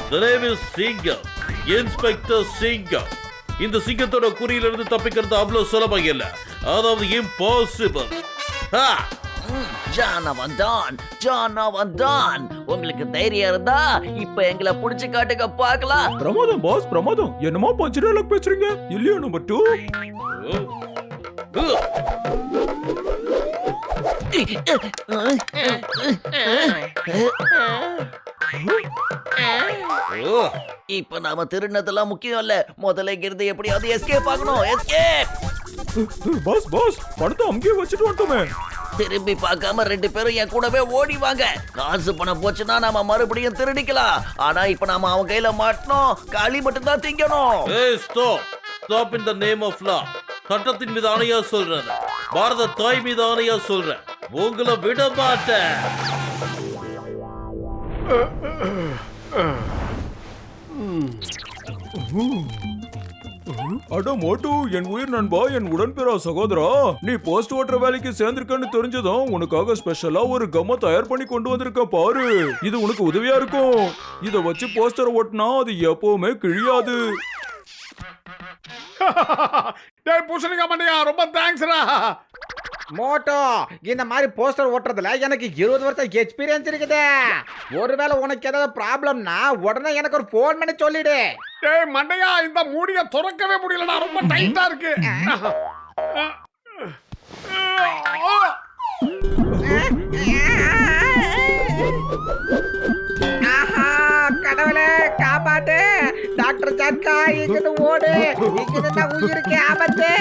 The name is சிங்கம், inspector சிங்கம். இந்த சிங்கத்தோட குறியிலிருந்து தப்பிக்கிறது அவ்வளவு சுலபம் இல்ல, அதாவது இம்பாசிபிள். உங்களுக்கு தைரியம் இருந்தா இப்ப எங்களை புடிச்சு காட்டுங்க பாக்கலாம். பிரமாதம் பாஸ், பிரமாதம். என்னமோ பஞ்சு டயலாக் பேசுறீங்க இல்லையா? நம்பர் 2 இப்ப நாம திருநதெல்லாம் முக்கியம் இல்ல, முதல்ல இங்கிருந்து எப்படியாவது எஸ்கேப் ஆகணும். எஸ்கேப். பாஸ் பாஸ், பணத்தை அங்கேயே வச்சுட்டு வந்துட்டோமே. திரும்பி பார்க்காம 2 பேரும் என் கூடவே ஓடிவாங்க. காசு பணம் போச்சுன்னா நாம மறுபடியும் திருடிக்கலாம். ஆனா இப்ப நாம அவன் கையில மாட்டணும், காலி மட்டும் தான் திங்கணும். Stop in the name of law. சட்டத்தின் மீது ஆணையா சொல்றேன், பாரத தாய் மீது ஆணையா சொல்றேன், உங்களை விட மாட்டேன். அட மோட்டு, என் உயிர் நண்பா, என் உடன்பிறா சகோதரா, நீ போஸ்ட் ஓட்டுற வேலைக்கு சேர்ந்திருக்கன்னு தெரிஞ்சதும் உனக்காக ஸ்பெஷலா ஒரு கம்ம தயார் பண்ணி கொண்டு வந்திருக்க பாரு. இது உனக்கு உதவியா இருக்கும். இத வச்சு போஸ்டர் ஓட்டினா அது எப்பவுமே கிழியாது. டேய் பூசணிக்கா மண்டையா, ரொம்ப தேங்க்ஸ்ரா. மோட்டோ, இந்த மாதிரி போஸ்டர் ஓட்டுறதுல எனக்கு 20 வருஷம் எக்ஸ்பீரியன்ஸ் இருக்குது. ஒருவேளை உனக்கு ஏதாவது ப்ராப்ளம்னா உடனே எனக்கு ஒரு ஃபோன் பண்ணி சொல்லிடு. டேய் மண்டையா, இந்த மூடியை திறக்கவே முடியலடா, ரொம்ப டைட்டா இருக்கு. கடவுளே காப்பாத்து. டாக்டர் ஜட்கா, இங்கிட்டு ஓடு, இங்கிட்டு உயிருக்கு ஆபத்து.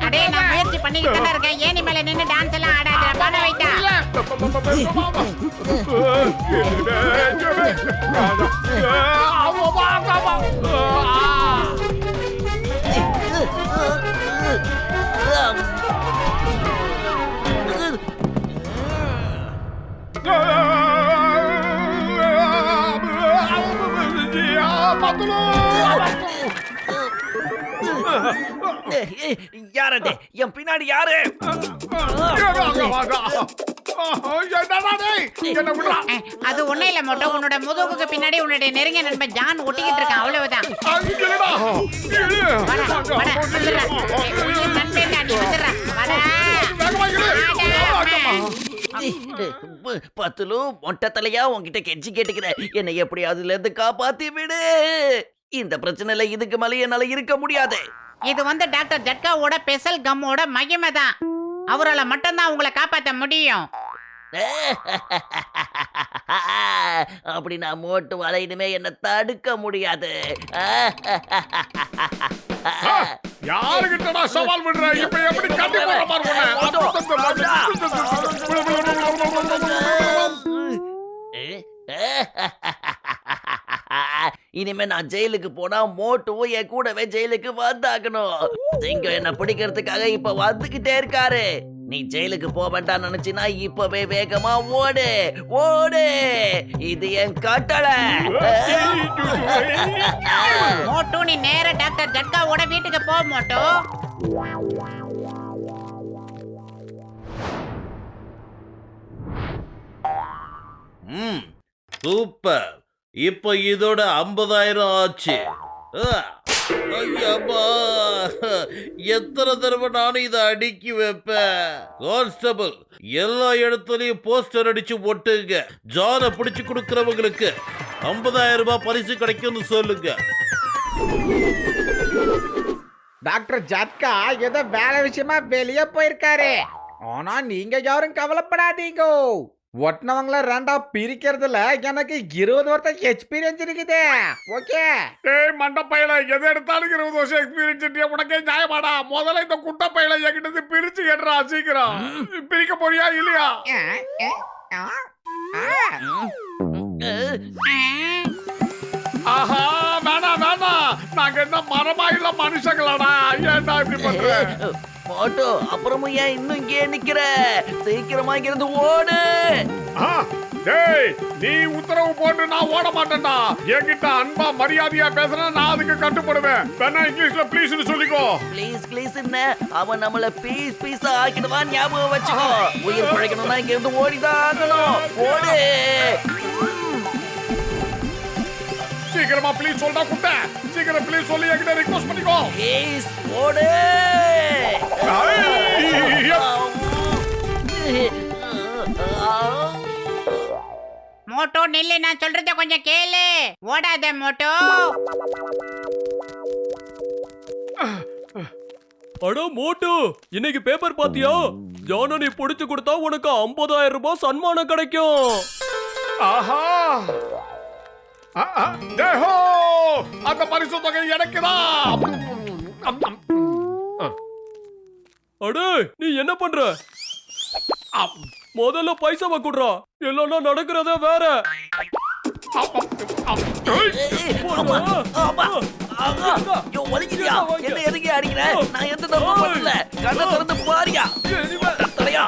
அடே, நான் முயற்சி பண்ணிக்கிட்டு தான் இருக்கேன். ஏனி மேல நின்னு டான்ஸ் எல்லாம் ஆடாத, பண்ண வைட்டா. யாரது என் பின்னாடி? யாரு? அது ஒண்ணு இல்ல மோட்டோ, உன்னோட முதுகுக்கு பின்னாடி உன்னுடைய நெருங்கிய நண்பன் ஜான் ஒட்டிக்கிட்டு இருக்கான், அவ்வளவுதான். பத்துலு மொட்டை தலையா, உன்கிட்ட கெஞ்சி கேட்டுக்கிறேன், என்னை எப்படி அதுல இருந்து காப்பாத்தி விடு. இந்த பிரச்சனைல இதுக்கு மேல என்னால இருக்க முடியாது. இது டாக்டர் ஜட்காவோட ஸ்பெஷல் கம்மோட மகிமை தான். அவரால மட்டும்தான் உங்களை காப்பாற்ற முடியும். அப்படி நான் மோட்டு வரையினுமே என்ன தடுக்க முடியாது. யாருகிட்டடா சவால் பண்ற? இப்ப எப்படி கட்டி போற பாரு. இனிமே நான் ஜெயிலுக்கு போனா மோட்டுவும் என் கூடவே ஜெயிலுக்கு வந்தாகணும். சிங்கம் என்ன பிடிக்கிறதுக்காக இப்ப வந்துகிட்டே இருக்காரு. நீ ஜெயிலுக்கு போக வேண்டாம் நினைச்சினா இப்பவே வேகமா ஓடு ஓடு, இது என் கட்டளை. மோட்டு, நீ நேரா டாக்டர் ஜட்காவோட வீட்டுக்கு போ மோட்டு. சூப்பர். இப்ப இதோட 50,000 ஆச்சு. எத்தனை தடவை நானும் இதை அடுக்கி வைப்பேன். கான்ஸ்டபிள், எல்லா இடத்துலயும் போஸ்டர் அடிச்சு ஒட்டுங்க. ஜானை பிடிச்சு கொடுக்கறவங்களுக்கு 50,000 ரூபாய் பரிசு கிடைக்கும்னு சொல்லுங்க. டாக்டர் ஜட்கா ஏதோ வேலை விஷயமா வெளியே போயிருக்காரு. ஆனா நீங்க யாரும் கவலைப்படாதீங்க. ஒட்டினவங்கள ரெண்டா பிரிக்கிறதுல எனக்கு 20 வருஷம் எக்ஸ்பீரியன்ஸ் இருக்குது. ஓகே. ஏய் மண்டப்பையில எதை எடுத்தாலும் 20 வருஷம் எக்ஸ்பீரியன்ஸ் உனக்கே நியாயமாடா? முதல்ல இந்த குட்டை பையில என்கிட்ட பிரிச்சு கேட்டுறா சீக்கிரம். பிரிக்க போறியா இல்லையா? மனுஷங்களாடா ஏன்டா இப்படி பண்ற மோட்டு அப்புறமும் ஏன் இன்னும் இங்கே நிக்கிற? சீக்கிரமா இங்கிருந்து ஓடு. ஆ, டேய் நீ உத்தரவு போட்டு நான் ஓட மாட்டேன்டா. என்கிட்ட அன்பா மரியாதையா பேசுறா நான் அதுக்கு கட்டுப்படுவேன். வேணா இங்கிலீஷ்ல ப்ளீஸ்னு சொல்லிக்கோ. ப்ளீஸ் ப்ளீஸ் அவன் நம்மள பீஸா ஆக்கிடுவான், ஞாபகம் வச்சுக்கோ. உயிர் பிழைக்கணும்னா இங்க இருந்து ஓடிதான் ஆகணும். ஓடு. சீக்கிரமா ப்ளீஸ் சொல்டா குட்டை. சீக்கிரம் ப்ளீஸ் சொல்லி என்கிட்ட ரிக்வெஸ்ட் பண்ணிக்கோ. ப்ளீஸ் ஓடு. மோட்டோ நில்லு, நான் சொல்றத கொஞ்சம் கேளு. ஓடாத மோட்டோ. அட மோட்டு, இன்னைக்கு பேப்பர் பாத்தியா? ஜான நீ புடிச்சு கொடுத்தா உனக்கு 50,000 ரூபாய் சன்மானம் கிடைக்கும். ஆஹா தேஹோ அந்த பரிசு தொகை எனக்குதான். அடே நீ என்ன பண்ற? முதல்ல பைசாவை குடுறா, இல்லன்னா நடக்கிறதே வேற. ஆமா, ஆமா, ஆமா. ஐயோ, வலிக்குதியா? என்ன எதுக்கு அடிக்கிற? நான் எந்த தப்பும் பண்ணல. கண்ணை திறந்து பாரியா. தலையா.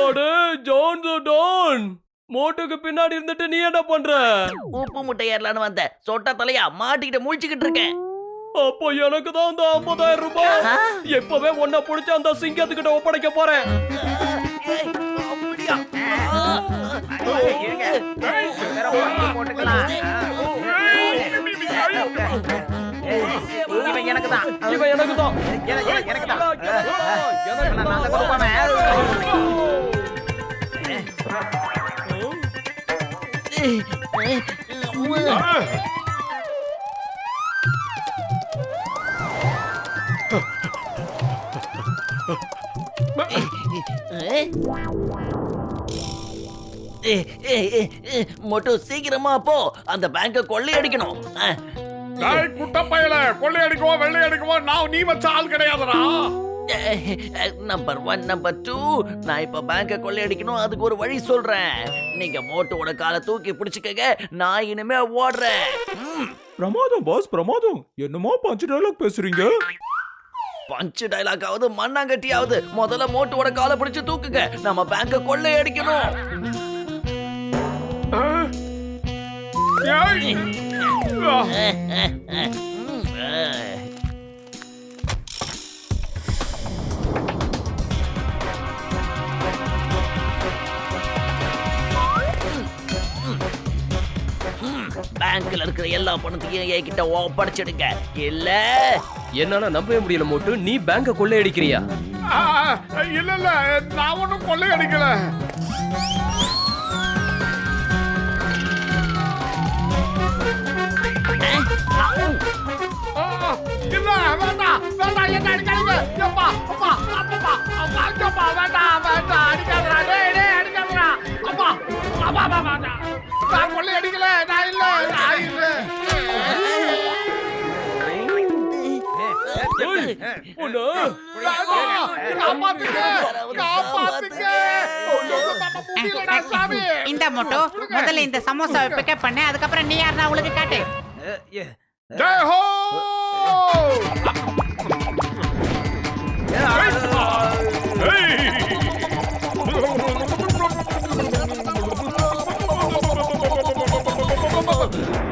அடே ஜான் தி டான், மோட்டுக்கு பின்னாடி இருந்துட்டு நீ என்ன பண்ற? உப்பு முட்டை ஏறலான்னு வந்தேன். சொட்ட தலையா மாட்டிக்கிட்டு முழிச்சுக்கிட்டு இருக்கேன். அப்போ எனக்கு தான் அந்த 50,000 ரூபாய். எப்பவே உன்னை புடிச்சு அந்த சிங்கத்துக்கிட்ட ஒப்படைக்க போறேன். ஏய், அப்படியா? போட்டுக்கலாம். இவன் எனக்கு தான். இவன் எனக்கு தான். எனக்கு தான். நான் தான் கொடுப்பேன். மொட்டு சீக்கிரமா போ, அந்த பேங்க கொள்ளையடிக்கணும். டேய் குட்டை பயல, கொள்ளை அடிக்குவோ வெள்ளை அடிக்குவோ நான் நீ வச்ச ஆள் கிடையாதுடா. நம்பர் 1 நம்பர் 2 நான் இப்ப பேங்க கொள்ளையடிக்கணும். அதுக்கு ஒரு வழி சொல்றேன். நீங்க மோட்டோட காலை தூக்கி பிடிச்சுக்கங்க, நான் இனிமே ஓடுறேன். பிரமாதம் பாஸ், பிரமாதம். என்னமோ பஞ்சு டயலாக் பேசுறீங்க. பஞ்சு டைலாக் ஆகுது மண்ணாங்கட்டியாவது, முதல்ல மோட்டோட காலை பிடிச்சு தூக்குங்க. நம்ம பேங்க கொள்ளையடிக்கணும். ஏய். பேங்க்ல இருக்கிற எல்லா பணத்தையும் என்கிட்ட ஒப்படைச்சிடுங்க. இல்ல என்னால நம்பவே முடியல மோட்டு, நீ பேங்க கொள்ளையடிக்கிறியா? இல்ல இல்ல நான் ஒண்ணும் கொள்ளை அடிக்கல. இல்ல வேண்டாம் வேண்டாம் என்ன அடிக்காதீங்க. அப்பா அப்பா அப்பா அப்பா அப்பா வேண்டாம் வேண்டாம் அடிக்காதடா. டேய் டேய் அடிக்காதடா. அப்பா அப்பா அப்பா வேண்டாம். நான் கொள்ளை அடிக்கல. நான் இல்ல நான் இல்ல. காப்பாத்துங்க காப்பாத்துங்க. சாமி இந்த மோட்டோ முதல்ல இந்த சமோசாவை பிக்கப் பண்ணு, அதுக்கப்புறம் நீ யாருன்னா அவளுக்கு காட்டு. ஜெய் ஹோ.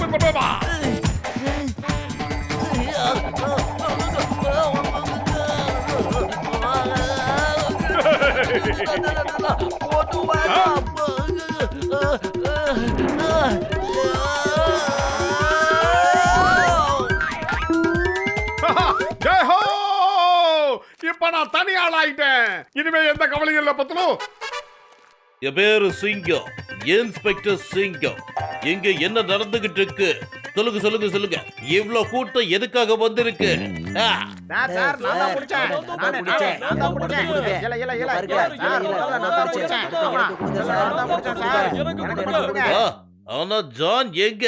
மோட்டு வேண்டாம். ஜெய் ஹோ. இப்ப நான் தனி ஆள் ஆயிட்டேன். இனிமே எந்த கவலையும் இல்ல பத்தலும். என் பேரு சிங்கம், இன்ஸ்பெக்டர் சிங்கம். இங்க என்ன நடந்துகிட்டு இருக்கு? சொல்லுங்க சொல்லுங்க சொல்லுங்க. இவ்வளவு கூட்டம் எதுக்காக வந்திருக்கு? சார் நான் தான் பிடிச்சேன். நான் தான் பிடிச்சேன். இல்ல இல்ல இல்ல நான் தான் பிடிச்சேன். நான் தான் பிடிச்சேன் சார். எனக்கு கொடுங்க. ஆனா ஜான் எங்க?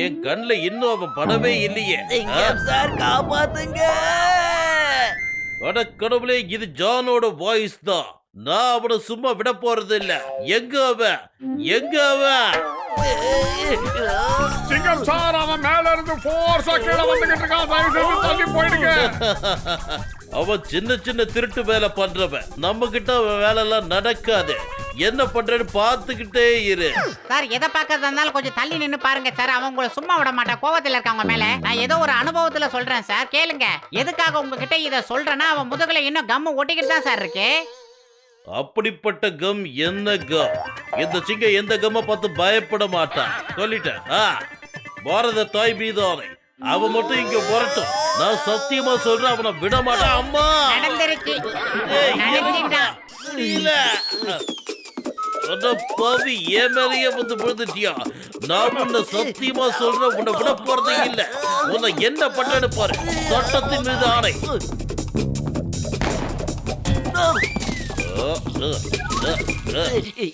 என் கண்ணுல இன்னும் அவன் படவே இல்லையே. சிங்கம் சார் காப்பாத்துங்க. அட கடவுளே, இது ஜானோட வாய்ஸ் தான். நான் அவனை சும்மா விட போறது இல்ல. எங்க அவன்? எங்க அவன்? சிங்கம் சார், அவன் மேல இருந்து ஃபோர்ஸா கீழே வந்துகிட்டு இருக்கான். தயவு செஞ்சு தள்ளி போயிடுங்க. அவன் சின்ன சின்ன திருட்டு வேலை பண்றவன். நம்ம கிட்ட அவன் வேலை எல்லாம் நடக்காது. என்ன பண்றேன்னு பார்த்துக்கிட்டே இரு. சார் எதை பார்க்கறதா இருந்தாலும் கொஞ்சம் தள்ளி நின்னு பாருங்க சார். அவங்க உங்களை சும்மா விட மாட்டான், கோவத்துல இருக்காங்க மேல. நான் ஏதோ ஒரு அனுபவத்துல சொல்றேன் சார், கேளுங்க. எதுக்காக உங்ககிட்ட இதை சொல்றேன்னா, அவன் முதுகுல இன்னும் கம் ஒட்டிக்கிட்டு தான் சார் இருக்கு. அப்படிப்பட்ட கம் என்ன கம்? இந்த சிங்கம் எந்த கம்மை பார்த்து பயப்பட மாட்டான். சொல்லிட்டேன். பாரத தாய் மீதானை அவன் மட்டும் இங்க வரட்டும். நான் சத்தியமா சொல்றேன், அவனை விட மாட்டான். அம்மா நடந்துருச்சு. ஏய், நடந்துட்டான். முடியல. அட பாவி, என் மேலேயே வந்து விழுந்துட்டியா? நான் உன்னை சத்தியமா சொல்றேன், உன்னை விட போறதே இல்ல. உன்னை என்ன பண்றேன்னு பாரு. சட்டத்தின் மீது ஆணை.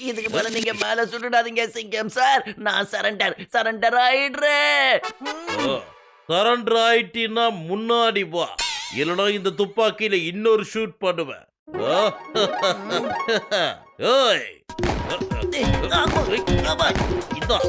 இதுக்கு மேல நீங்க மேல சுட்டுடாதீங்க சிங்கம் சார். நான் சரண்டர் ஆயிடுறேன். சரண்டர் ஆயிட்டின்னா முன்னாடி வா, இல்லைன்னா இந்த துப்பாக்கியில இன்னொரு ஷூட் பண்ணுவேன். ஏய், இந்தா.